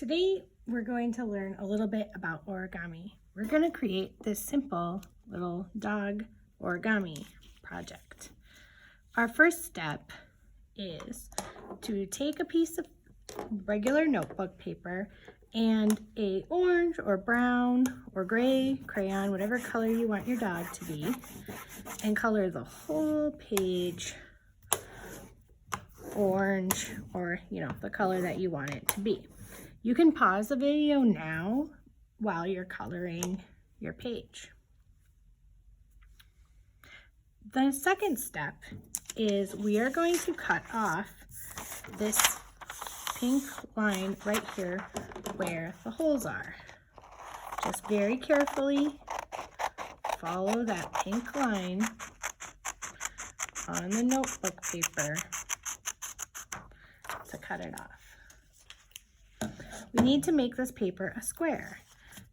Today we're going to learn a little bit about origami. We're going to create this simple little dog origami project. Our first step is to take a piece of regular notebook paper and a orange or brown or gray crayon, whatever color you want your dog to be, and color the whole page orange or the color that you want it to be. You can pause the video now while you're coloring your page. The second step is we are going to cut off this pink line right here where the holes are. Just very carefully follow that pink line on the notebook paper to cut it off. We need to make this paper a square.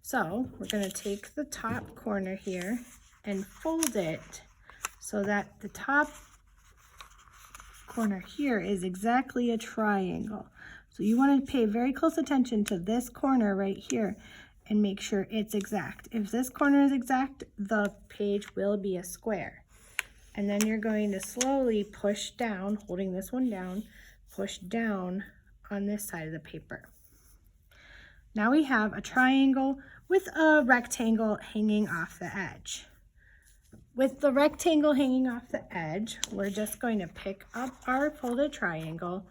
So we're going to take the top corner here and fold it so that the top corner here is exactly a triangle. So you want to pay very close attention to this corner right here and make sure it's exact. If this corner is exact, the page will be a square. And then you're going to slowly push down, holding this one down, push down on this side of the paper. Now we have a triangle with a rectangle hanging off the edge. With the rectangle hanging off the edge, we're just going to pick up our folded triangle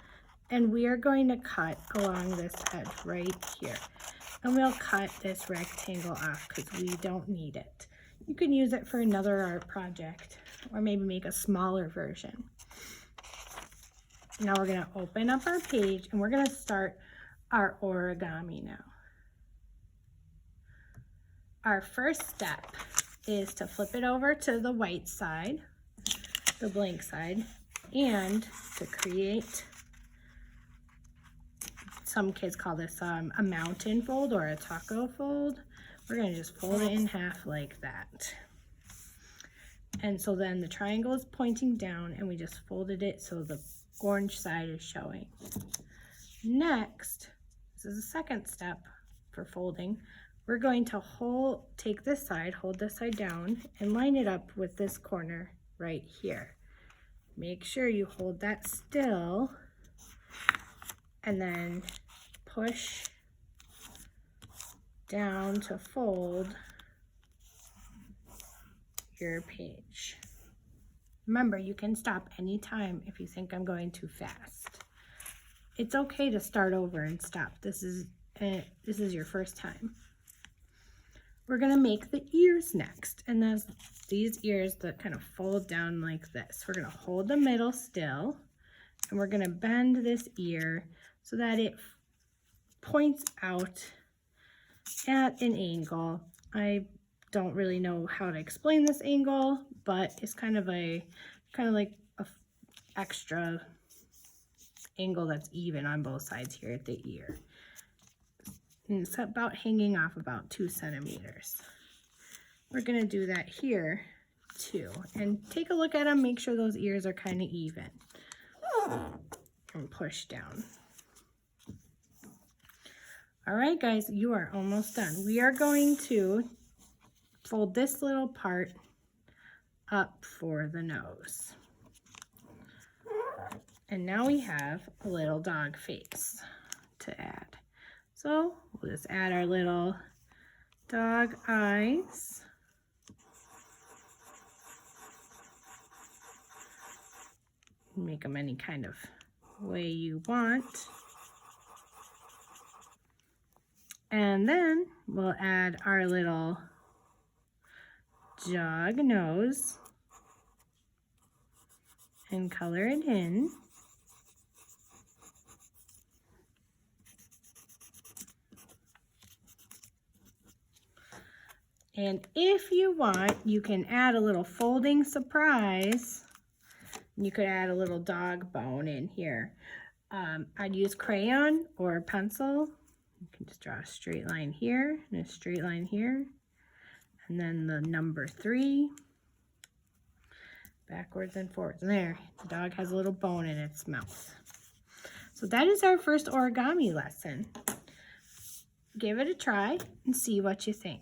and we are going to cut along this edge right here. And we'll cut this rectangle off because we don't need it. You can use it for another art project or maybe make a smaller version. Now we're going to open up our page and we're going to start our origami now. Our first step is to flip it over to the white side, the blank side, and to create, some kids call this a mountain fold or a taco fold. We're going to just fold it in half like that. And so then the triangle is pointing down and we just folded it so the orange side is showing. Next, this is the second step for folding. We're going to take this side, hold this side down, and line it up with this corner right here. Make sure you hold that still, and then push down to fold your page. Remember, you can stop anytime if you think I'm going too fast. It's okay to start over and stop. This is your first time. We're going to make the ears next, and there's these ears that kind of fold down like this. We're going to hold the middle still, and we're going to bend this ear so that it points out at an angle. I don't really know how to explain this angle, but it's kind of like a extra angle that's even on both sides here at the ear. And it's about hanging off about 2 centimeters. We're going to do that here too. And take a look at them, make sure those ears are kind of even. And push down. All right, guys, you are almost done. We are going to fold this little part up for the nose. And now we have a little dog face to add. So we'll just add our little dog eyes. Make them any kind of way you want. And then we'll add our little dog nose and color it in. And if you want, you can add a little folding surprise. You could add a little dog bone in here. I'd use crayon or pencil. You can just draw a straight line here and a straight line here. And then the number 3. Backwards and forwards. And there, the dog has a little bone in its mouth. So that is our first origami lesson. give it a try and see what you think.